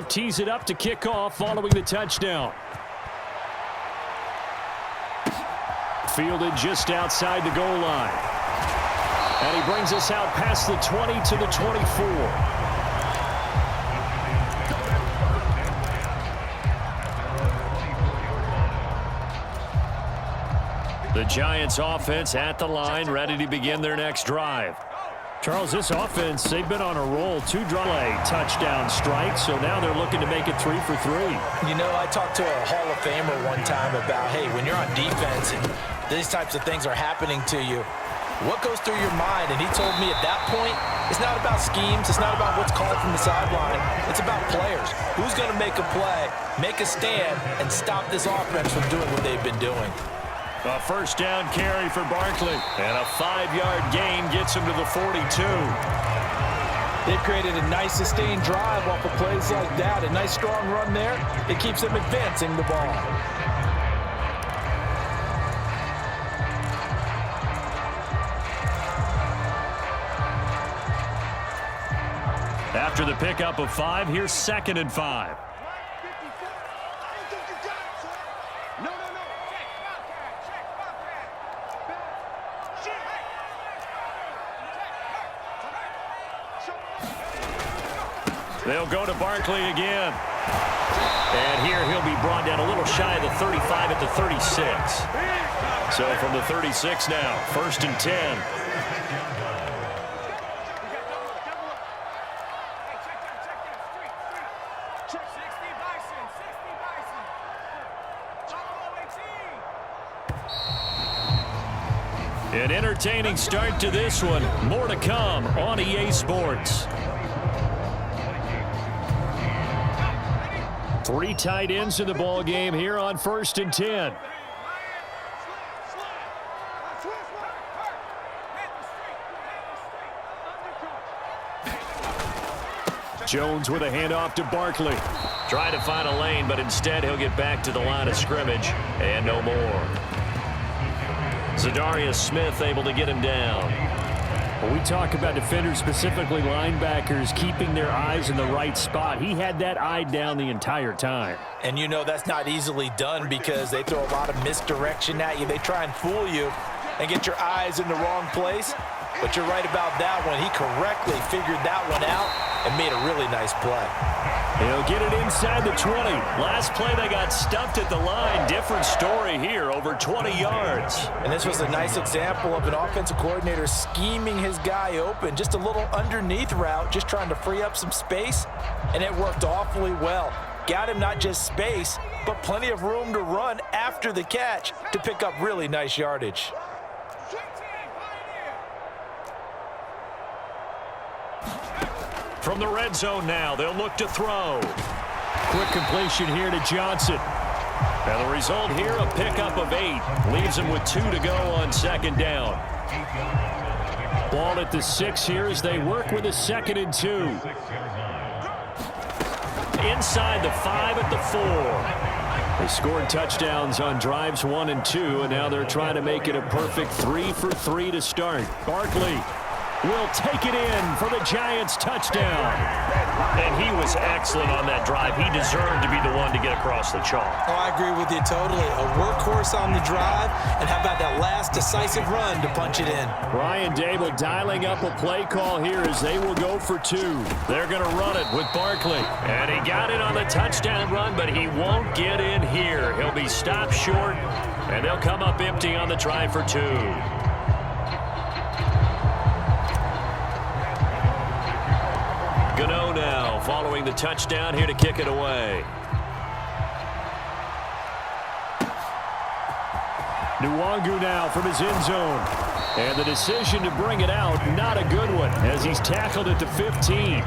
tees it up to kick off following the touchdown. Fielded just outside the goal line. And he brings us out past the 20 to the 24. The Giants offense at the line, ready to begin their next drive. Charles, this offense, they've been on a roll. 2 touchdown strikes, so now they're looking to make it 3 for 3. You know, I talked to a Hall of Famer one time about, hey, when you're on defense and these types of things are happening to you, what goes through your mind? And he told me at that point, it's not about schemes. It's not about what's called from the sideline. It's about players. Who's going to make a play, make a stand, and stop this offense from doing what they've been doing. A first down carry for Barkley, and a 5-yard gain gets him to the 42. They've created a nice sustained drive off of plays like that. A nice strong run there. It keeps them advancing the ball. After the pickup of 5, here's 2nd and 5. They'll go to Barkley again. And here he'll be brought down a little shy of the 35 at the 36. So from the 36 now, 1st and 10. An entertaining start to this one. More to come on EA Sports. 3 tight ends in the ball game here on 1st and 10. Jones with a handoff to Barkley. Trying to find a lane, but instead he'll get back to the line of scrimmage. And no more. Zadarius Smith able to get him down. When we talk about defenders, specifically linebackers, keeping their eyes in the right spot, he had that eye down the entire time. And you know that's not easily done because they throw a lot of misdirection at you. They try and fool you and get your eyes in the wrong place. But you're right about that one. He correctly figured that one out and made a really nice play. He'll get it inside the 20. Last play, they got stuffed at the line. Different story here, over 20 yards. And this was a nice example of an offensive coordinator scheming his guy open. Just a little underneath route, just trying to free up some space, and it worked awfully well. Got him not just space, but plenty of room to run after the catch to pick up really nice yardage. From the red zone now, they'll look to throw. Quick completion here to Johnson. And the result here, a pickup of 8. Leaves him with 2 to go on 2nd down. Ball at the 6 here as they work with a 2nd and 2. Inside the 5 at the 4. They scored touchdowns on drives 1 and 2, and now they're trying to make it a perfect 3 for 3 to start. Barkley will take it in for the Giants touchdown. And he was excellent on that drive. He deserved to be the one to get across the chalk. Oh, I agree with you totally. A workhorse on the drive, and how about that last decisive run to punch it in? Brian Dable dialing up a play call here as they will go for 2. They're going to run it with Barkley. And he got it on the touchdown run, but he won't get in here. He'll be stopped short, and they'll come up empty on the try for 2. Gano now following the touchdown here to kick it away. Nwangu now from his end zone. And the decision to bring it out, not a good one, as he's tackled at the 15.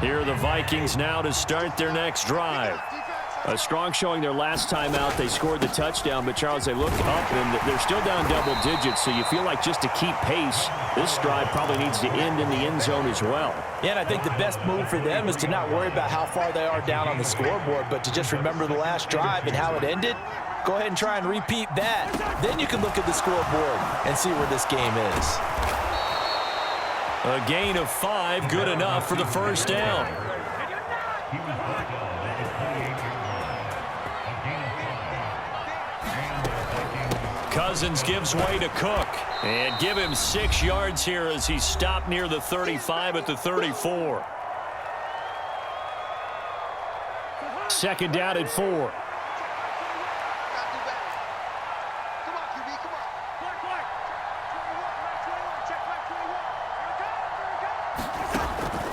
Here are the Vikings now to start their next drive. A strong showing their last time out. They scored the touchdown, but Charles, they look up and they're still down double digits, so you feel like just to keep pace, this drive probably needs to end in the end zone as well. Yeah, and I think the best move for them is to not worry about how far they are down on the scoreboard, but to just remember the last drive and how it ended. Go ahead and try and repeat that. Then you can look at the scoreboard and see where this game is. A gain of 5, good enough for the first down. Cousins gives way to Cook. And give him 6 yards here as he stopped near the 35 at the 34. Second down at 4.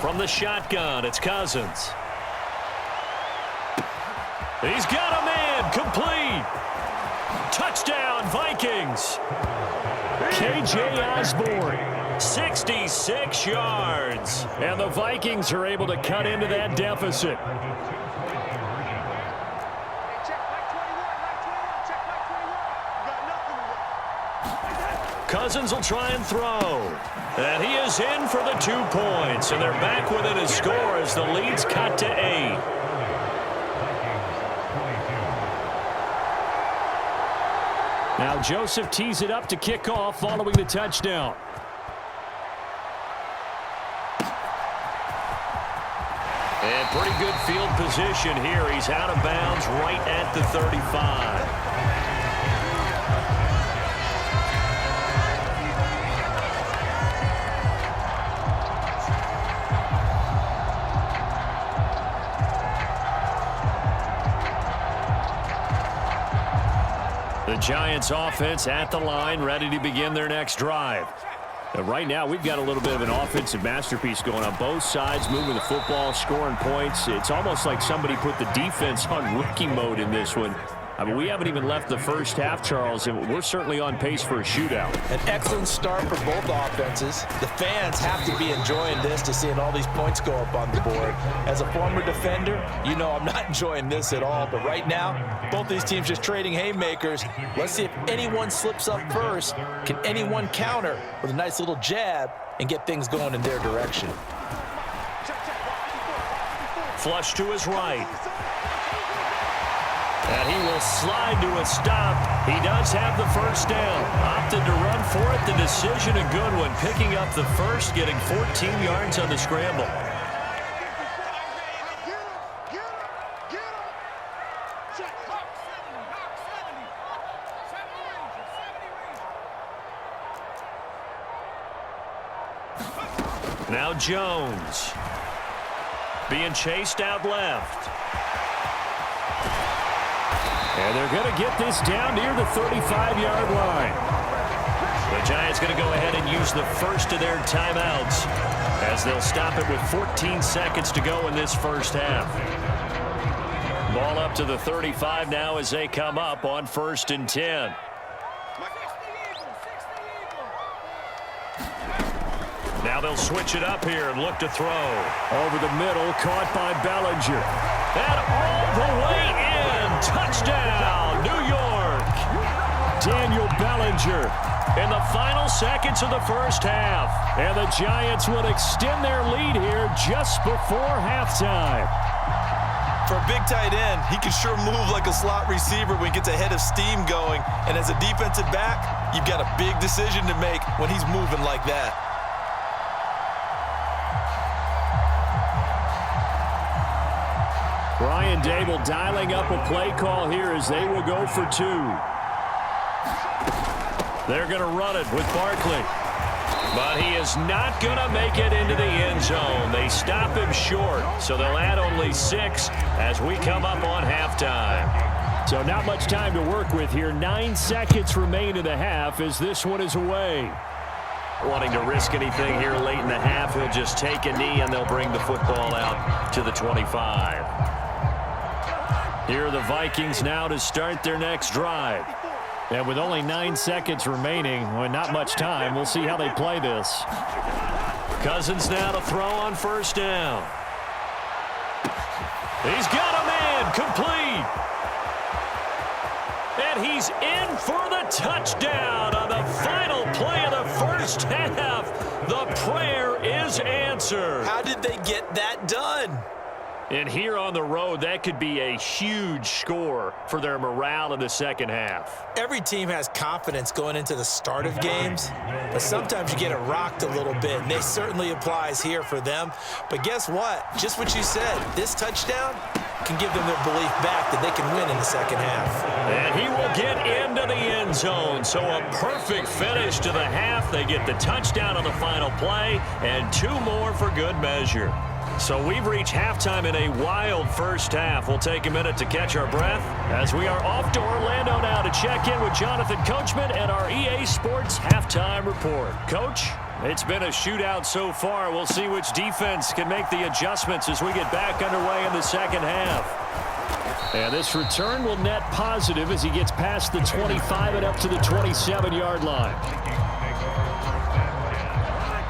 From the shotgun, it's Cousins. He's got a man, complete. Touchdown, Vikings. K.J. Osborne, 66 yards. And the Vikings are able to cut into that deficit. Cousins will try and throw. And he is in for the 2 points. And they're back within a score as the lead's cut to 8. Now Joseph tees it up to kick off following the touchdown. And pretty good field position here. He's out of bounds right at the 35. The Giants offense at the line, ready to begin their next drive. Right now, we've got a little bit of an offensive masterpiece going on both sides, moving the football, scoring points. It's almost like somebody put the defense on rookie mode in this one. I mean, we haven't even left the first half, Charles, and we're certainly on pace for a shootout. An excellent start for both offenses. The fans have to be enjoying this to seeing all these points go up on the board. As a former defender, you know I'm not enjoying this at all. But right now, both these teams just trading haymakers. Let's see if anyone slips up first. Can anyone counter with a nice little jab and get things going in their direction? Flush to his right. And he will slide to a stop. He does have the first down. Opted to run for it. The decision a good one. Picking up the first, getting 14 yards on the scramble. Now Jones. Being chased out left. And they're going to get this down near the 35-yard line. The Giants going to go ahead and use the first of their timeouts as they'll stop it with 14 seconds to go in this first half. Ball up to the 35 now as they come up on 1st and 10. Now they'll switch it up here and look to throw. Over the middle, caught by Bellinger. And all the way in. Touchdown, New York. Daniel Bellinger in the final seconds of the first half. And the Giants will extend their lead here just before halftime. For a big tight end, he can sure move like a slot receiver when he gets a head of steam going. And as a defensive back, you've got a big decision to make when he's moving like that. Brian Dable dialing up a play call here as they will go for 2. They're going to run it with Barkley. But he is not going to make it into the end zone. They stop him short, so they'll add only 6 as we come up on halftime. So not much time to work with here. 9 seconds remain in the half as this one is away. Wanting to risk anything here late in the half, he'll just take a knee and they'll bring the football out to the 25. Here are the Vikings now to start their next drive. And with only 9 seconds remaining, well, not much time, we'll see how they play this. Cousins now to throw on 1st down. He's got a man, complete. And he's in for the touchdown on the final play of the first half. The prayer is answered. How did they get that done? And here on the road, that could be a huge score for their morale in the second half. Every team has confidence going into the start of games, but sometimes you get it rocked a little bit, and it certainly applies here for them. But guess what? Just what you said, this touchdown can give them their belief back that they can win in the second half. And he will get into the end zone. So a perfect finish to the half. They get the touchdown on the final play, and 2 more for good measure. So we've reached halftime in a wild first half. We'll take a minute to catch our breath as we are off to Orlando now to check in with Jonathan Coachman and our EA Sports Halftime Report. Coach, it's been a shootout so far. We'll see which defense can make the adjustments as we get back underway in the second half. And this return will net positive as he gets past the 25 and up to the 27-yard line.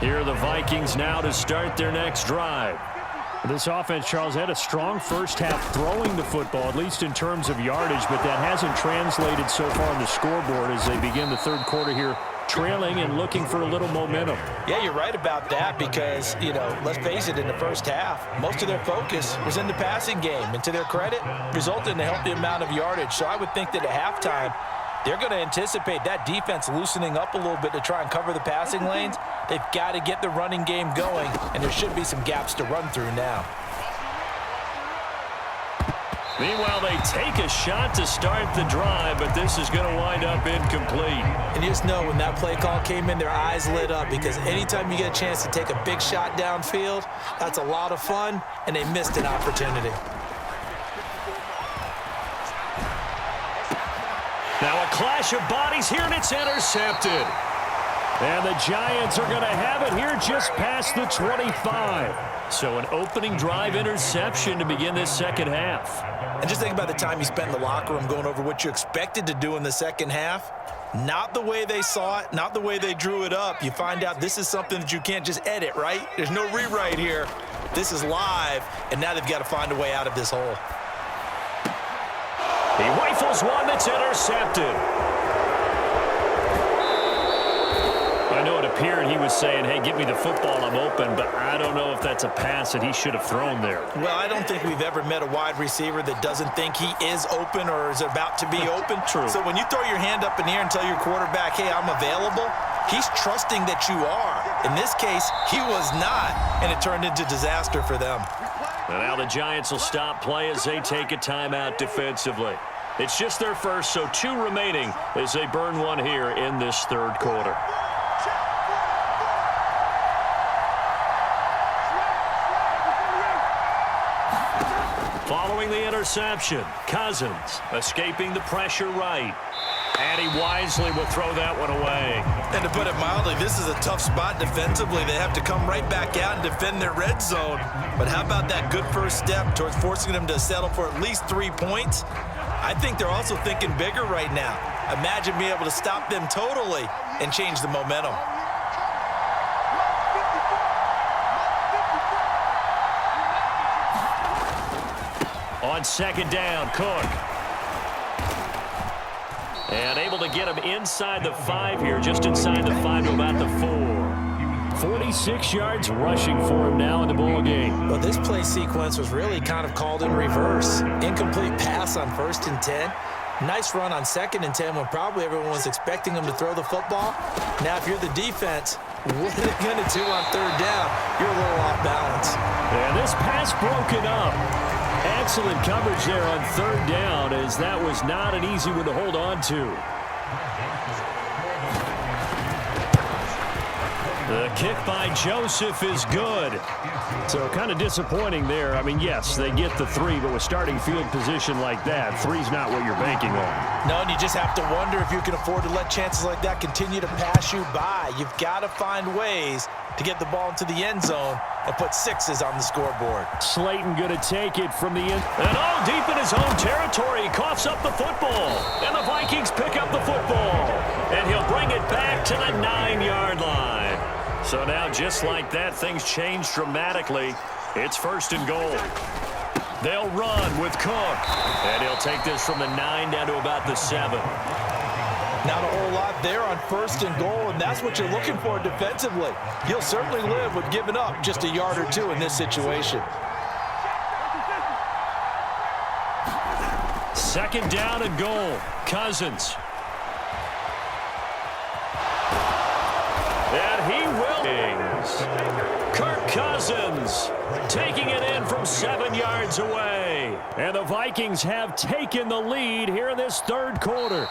Here are the Vikings now to start their next drive. This offense, Charles, had a strong first half throwing the football, at least in terms of yardage, but that hasn't translated so far on the scoreboard as they begin the third quarter here, trailing and looking for a little momentum. Yeah, you're right about that because, let's face it, in the first half, most of their focus was in the passing game. And to their credit, resulted in a healthy amount of yardage. So I would think that at halftime, they're going to anticipate that defense loosening up a little bit to try and cover the passing lanes. They've got to get the running game going, and there should be some gaps to run through now. Meanwhile, they take a shot to start the drive, but this is going to wind up incomplete. And you just know when that play call came in, their eyes lit up because anytime you get a chance to take a big shot downfield, that's a lot of fun, and they missed an opportunity. Now a clash of bodies here, and it's intercepted. And the Giants are going to have it here just past the 25. So an opening drive interception to begin this second half. And just think about the time you spent in the locker room going over what you expected to do in the second half. Not the way they saw it, not the way they drew it up. You find out this is something that you can't just edit, right? There's no rewrite here. This is live, and now they've got to find a way out of this hole. He rifles one that's intercepted. I know it appeared he was saying, hey, give me the football, I'm open, but I don't know if that's a pass that he should have thrown there. Well, I don't think we've ever met a wide receiver that doesn't think he is open or is about to be open. True. So when you throw your hand up in the air and tell your quarterback, hey, I'm available, he's trusting that you are. In this case, he was not, and it turned into disaster for them. And now the Giants will stop play as they take a timeout defensively. It's just their first, so 2 remaining as they burn one here in this third quarter. Following the interception, Cousins escaping the pressure right. And he wisely will throw that one away. And to put it mildly, this is a tough spot defensively. They have to come right back out and defend their red zone. But how about that good first step towards forcing them to settle for at least 3 points? I think they're also thinking bigger right now. Imagine being able to stop them totally and change the momentum. On second down, Cook. And able to get him inside the 5 here, just inside the 5 to about the 4. 46 yards rushing for him now in the ball game. Well, this play sequence was really kind of called in reverse. Incomplete pass on 1st and 10. Nice run on 2nd and 10 when probably everyone was expecting him to throw the football. Now, if you're the defense, what are they going to do on 3rd down? You're a little off balance. And this pass broken up. Excellent coverage there on 3rd down, as that was not an easy one to hold on to. The kick by Joseph is good. So kind of disappointing there. I mean, yes, they get the 3, but with starting field position like that, 3's not what you're banking on. No, and you just have to wonder if you can afford to let chances like that continue to pass you by. You've got to find ways to get the ball into the end zone and put 6s on the scoreboard. Slayton going to take it from the end. And deep in his own territory. He coughs up the football. And the Vikings pick up the football. And he'll bring it back to the 9-yard line. So now, just like that, things change dramatically. It's 1st and goal. They'll run with Cook. And he'll take this from the 9 down to about the 7. Not a whole lot there on 1st and goal, and that's what you're looking for defensively. You'll certainly live with giving up just a yard or 2 in this situation. Second down and goal. Cousins. And he will. Kirk Cousins taking it in from 7 yards away. And the Vikings have taken the lead here in this third quarter.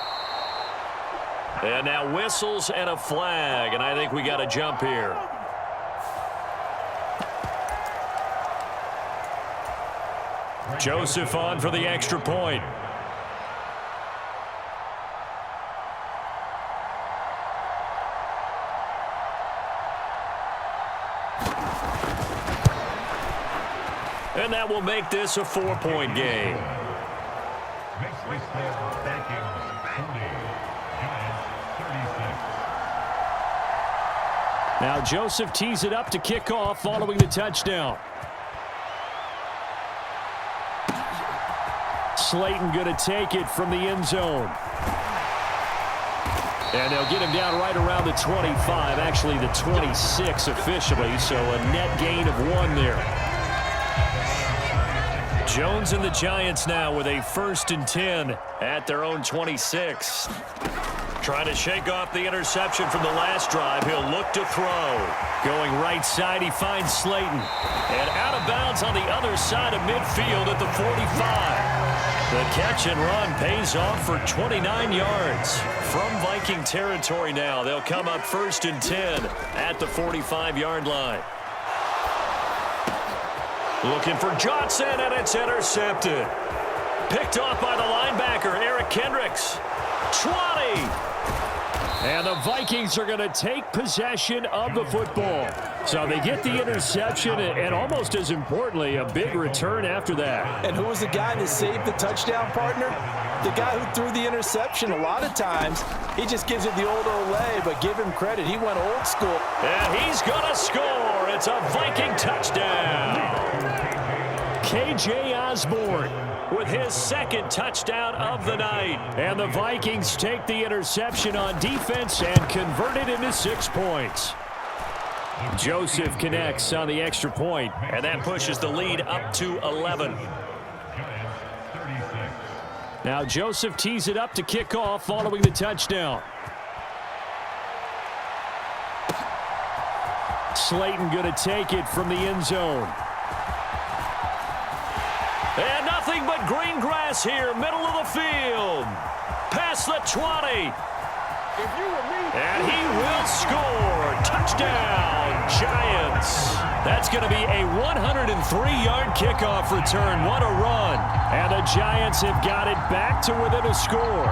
And now whistles and a flag, and I think we got a jump here. Joseph on for the extra point. And that will make this a 4-point game. Now Joseph tees it up to kick off following the touchdown. Slayton going to take it from the end zone. And they'll get him down right around the 25, actually the 26 officially, so a net gain of 1 there. Jones and the Giants now with a 1st and 10 at their own 26. Trying to shake off the interception from the last drive. He'll look to throw. Going right side, he finds Slayton. And out of bounds on the other side of midfield at the 45. The catch and run pays off for 29 yards. From Viking territory now, they'll come up 1st and 10 at the 45-yard line. Looking for Johnson, and it's intercepted. Picked off by the linebacker, Eric Kendricks. 20. And the Vikings are going to take possession of the football. So they get the interception, and almost as importantly, a big return after that. And who was the guy that saved the touchdown, partner? The guy who threw the interception. A lot of times, he just gives it the old Olay, but give him credit. He went old school. And he's going to score. It's a Viking touchdown. K.J. Osborne with his 2nd touchdown of the night. And the Vikings take the interception on defense and convert it into 6 points. Joseph connects on the extra point, and that pushes the lead up to 11. Now Joseph tees it up to kick off following the touchdown. Slayton going to take it from the end zone. And nothing but green grass here, middle of the field. Past the 20. And he will score. Touchdown, Giants. That's going to be a 103-yard kickoff return. What a run. And the Giants have got it back to within a score.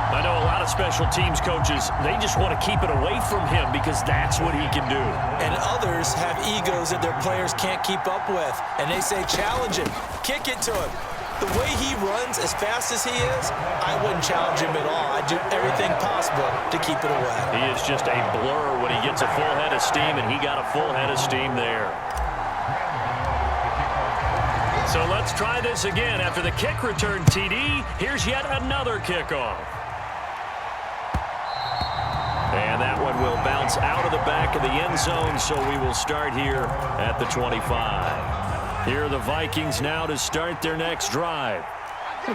I know a lot of special teams coaches, they just want to keep it away from him because that's what he can do. And others have egos that their players can't keep up with. And they say, challenge him, kick it to him. The way he runs as fast as he is, I wouldn't challenge him at all. I'd do everything possible to keep it away. He is just a blur when he gets a full head of steam, and he got a full head of steam there. So let's try this again. After the kick return TD, here's yet another kickoff. And that one will bounce out of the back of the end zone, so we will start here at the 25. Here are the Vikings now to start their next drive.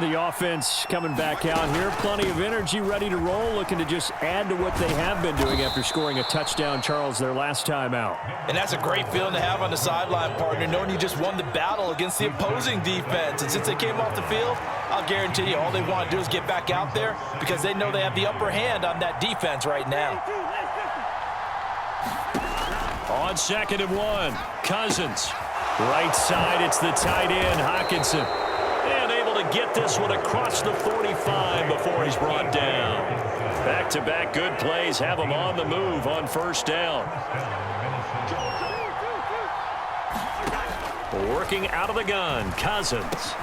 The offense coming back out here. Plenty of energy, ready to roll, looking to just add to what they have been doing after scoring a touchdown, Charles, their last time out. And that's a great feeling to have on the sideline, partner, knowing you just won the battle against the opposing defense. And since they came off the field, I'll guarantee you all they want to do is get back out there because they know they have the upper hand on that defense right now. On 2nd and 1, Cousins. Right side, it's the tight end, Hockenson. And able to get this one across the 45 before he's brought down. Back-to-back good plays have him on the move on 1st down. Working out of the gun, Cousins.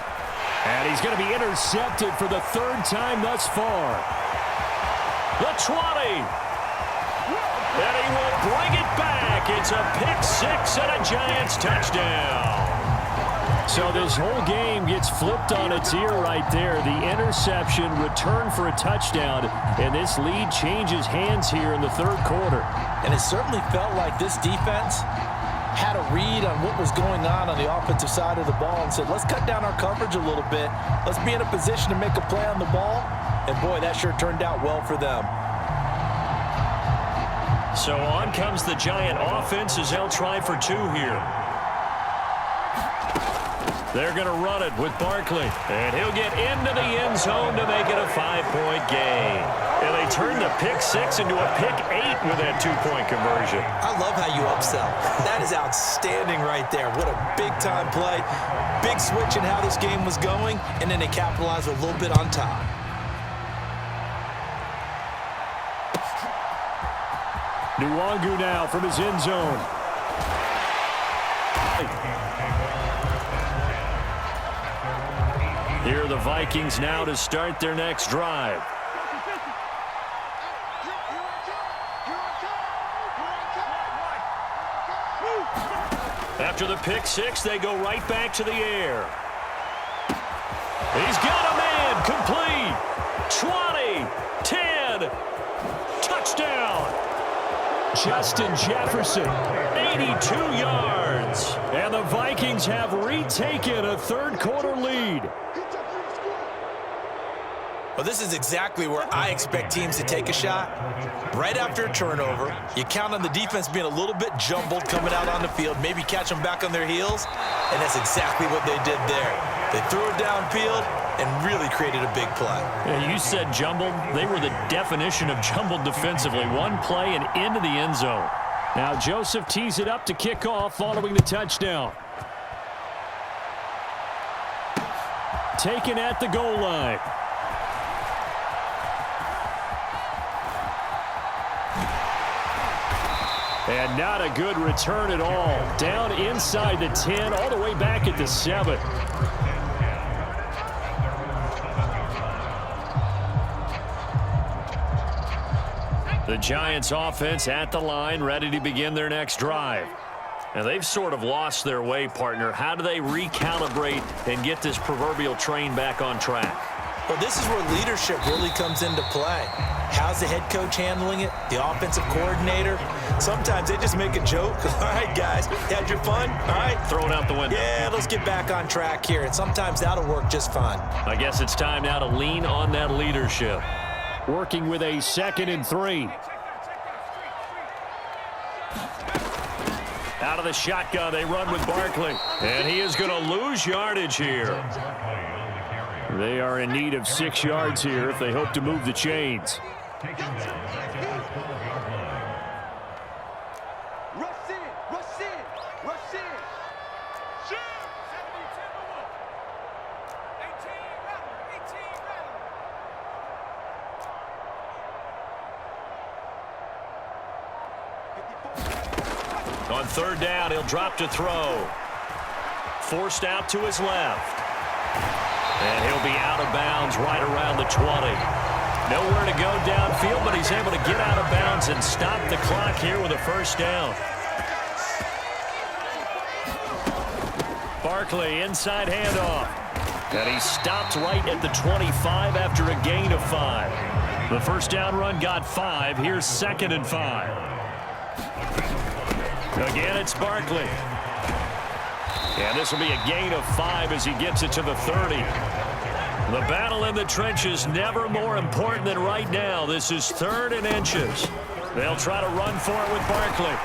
And he's going to be intercepted for the 3rd time thus far. The 20. And he will bring it back. It's a pick 6 and a Giants touchdown. So this whole game gets flipped on its ear right there. The interception, return for a touchdown, and this lead changes hands here in the 3rd quarter. And it certainly felt like this defense had a read on what was going on the offensive side of the ball and said, let's cut down our coverage a little bit. Let's be in a position to make a play on the ball. And, boy, that sure turned out well for them. So on comes the Giant offense as they'll try for two here. They're going to run it with Barkley. And he'll get into the end zone to make it a 5-point game. And they turn the pick 6 into a pick 8 with that 2-point conversion. I love how you upsell. That is outstanding right there. What a big-time play. Big switch in how this game was going, and then they capitalized a little bit on top. Nwangu now from his end zone. Here are the Vikings now to start their next drive. After the pick 6, they go right back to the air. He's got a man, complete. 20, 10, touchdown. Justin Jefferson, 82 yards. And the Vikings have retaken a third-quarter lead. Well, this is exactly where I expect teams to take a shot. Right after a turnover, you count on the defense being a little bit jumbled coming out on the field, maybe catch them back on their heels, and that's exactly what they did there. They threw it downfield and really created a big play. Yeah, you said jumbled. They were the definition of jumbled defensively. One play and into the end zone. Now Joseph tees it up to kick off following the touchdown. Taken at the goal line. And not a good return at all. Down inside the 10, all the way back at the 7. The Giants offense at the line, ready to begin their next drive. And they've sort of lost their way, partner. How do they recalibrate and get this proverbial train back on track? Well, this is where leadership really comes into play. How's the head coach handling it? The offensive coordinator? Sometimes they just make a joke. All right, guys, had your fun? All right. Throw it out the window. Yeah, let's get back on track here. And sometimes that'll work just fine. I guess it's time now to lean on that leadership. Working with a 2nd and 3. Out of the shotgun, they run with Barkley. And he is going to lose yardage here. They are in need of 6 yards here if they hope to move the chains. On 3rd down, he'll drop to throw. Forced out to his left. And he'll be out of bounds right around the 20. Nowhere to go downfield, but he's able to get out of bounds and stop the clock here with a 1st down. Barkley, inside handoff. And he stopped right at the 25 after a gain of 5. The 1st down run got 5. Here's 2nd and 5. Again, it's Barkley. And this will be a gain of 5 as he gets it to the 30. The battle in the trenches never more important than right now. This is 3rd and inches. They'll try to run for it with Barkley.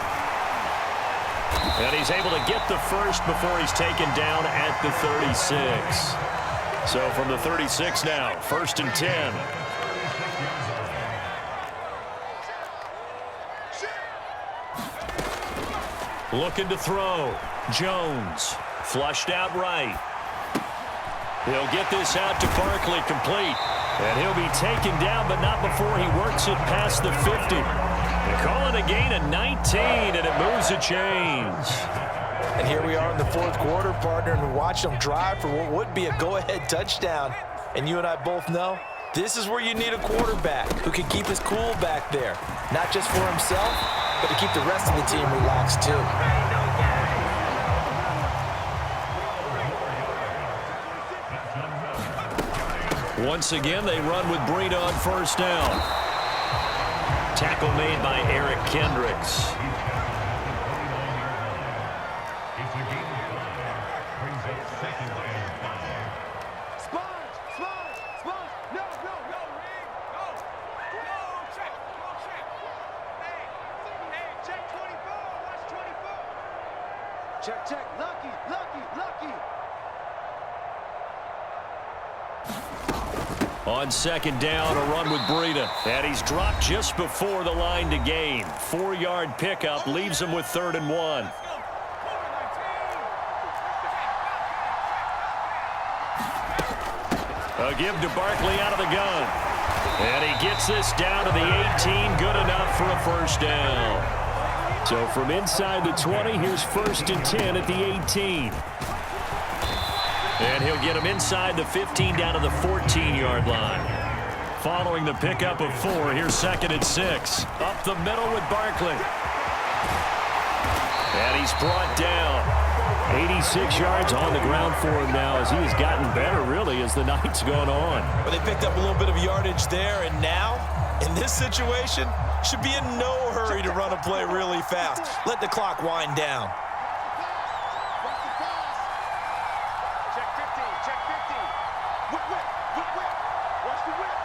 And he's able to get the 1st before he's taken down at the 36. So from the 36 now, 1st and 10. Looking to throw. Jones. Flushed out right. He'll get this out to Barkley, complete. And he'll be taken down, but not before he works it past the 50. They call it a gain of 19, and it moves the chains. And here we are in the 4th quarter, partner, and watch them drive for what would be a go-ahead touchdown. And you and I both know this is where you need a quarterback who can keep his cool back there. Not just for himself, but to keep the rest of the team relaxed, too. Once again, they run with Breida on 1st down. Tackle made by Eric Kendricks. Check, check, lucky, lucky, lucky. On second down, a run with Breida. And he's dropped just before the line to gain. 4-yard pickup leaves him with 3rd and 1. A give to Barkley out of the gun. And he gets this down to the 18. Good enough for a first down. So from inside the 20, here's 1st and 10 at the 18. And he'll get him inside the 15 down to the 14-yard line. Following the pickup of 4, here's 2nd and 6. Up the middle with Barkley. And he's brought down. 86 yards on the ground for him now as he has gotten better, really, as the night's gone on. Well, they picked up a little bit of yardage there, and now, in this situation, should be in no hurry to run a play really fast. Let the clock wind down. Check 15, check 15. Whip, whip, whip, whip. Watch the whip.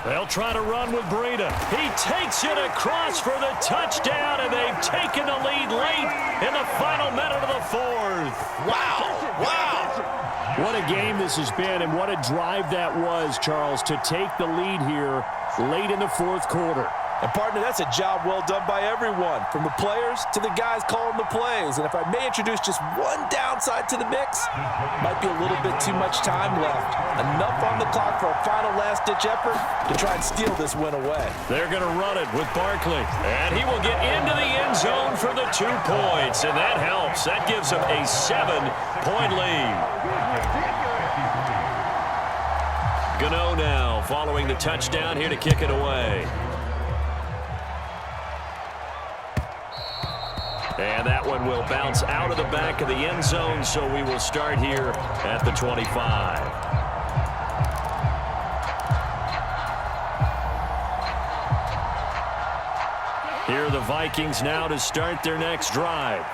They'll try to run with Breida. He takes it across for the touchdown, and they've taken the lead late in the final minute of the 4th. Wow, wow. What a game this has been, and what a drive that was, Charles, to take the lead here late in the 4th quarter. And, partner, that's a job well done by everyone, from the players to the guys calling the plays. And if I may introduce just one downside to the mix, might be a little bit too much time left. Enough on the clock for a final last-ditch effort to try and steal this win away. They're going to run it with Barkley. And he will get into the end zone for the 2 points, and that helps. That gives him a 7-point lead. Gano now following the touchdown here to kick it away. And that one will bounce out of the back of the end zone, so we will start here at the 25. Here are the Vikings now to start their next drive.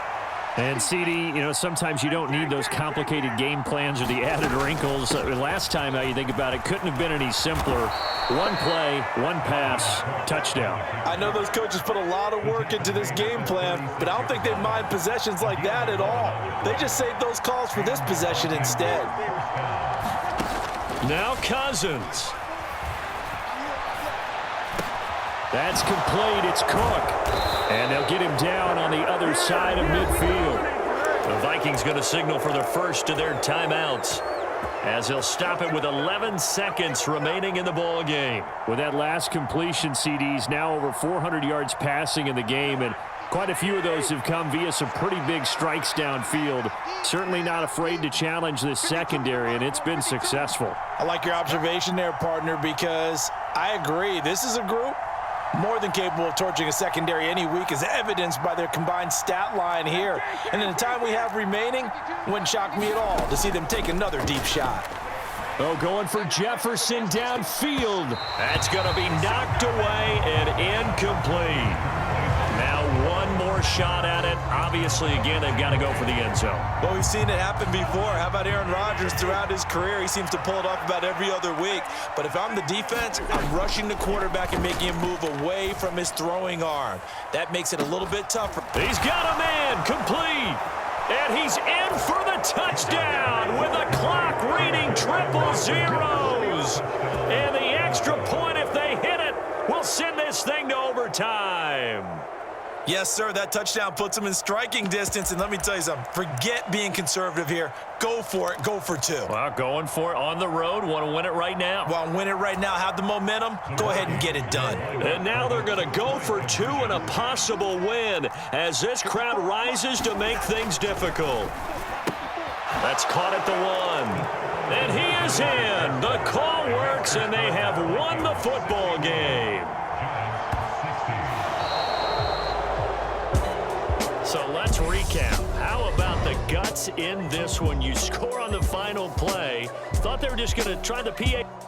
And, CD, sometimes you don't need those complicated game plans or the added wrinkles. Last time, how you think about it, couldn't have been any simpler. One play, one pass, touchdown. I know those coaches put a lot of work into this game plan, but I don't think they mind possessions like that at all. They just saved those calls for this possession instead. Now Cousins. That's complete. It's Cook. And they'll get him down on the other side of midfield. The Vikings going to signal for the first of their timeouts, as he'll stop it with 11 seconds remaining in the ball game. With that last completion, CDs now over 400 yards passing in the game, and quite a few of those have come via some pretty big strikes downfield. Certainly not afraid to challenge this secondary, and it's been successful. I like your observation there, partner, because I agree. This is a group more than capable of torching a secondary any week, as evidenced by their combined stat line here. And in the time we have remaining, wouldn't shock me at all to see them take another deep shot. Oh, going for Jefferson downfield. That's going to be knocked away and incomplete. Now one more shot at it. Obviously, again, they've got to go for the end zone. Well, we've seen it happen before. How about Aaron Rodgers throughout his career? He seems to pull it off about every other week. But if I'm the defense, I'm rushing the quarterback and making him move away from his throwing arm. That makes it a little bit tougher. He's got a man complete. And he's in for the touchdown with the clock reading 000. And the extra point, if they hit it, will send this thing to overtime. Yes, sir, that touchdown puts him in striking distance. And let me tell you something, forget being conservative here. Go for it. Go for 2. Well, going for it on the road. Want to win it right now. Well, win it right now. Have the momentum. Go ahead and get it done. And now they're going to go for 2 and a possible win as this crowd rises to make things difficult. That's caught at the 1. And he is in. The call works, and they have won the football game. So let's recap. How about the guts in this one. You score on the final play. Thought they were just going to try the PA.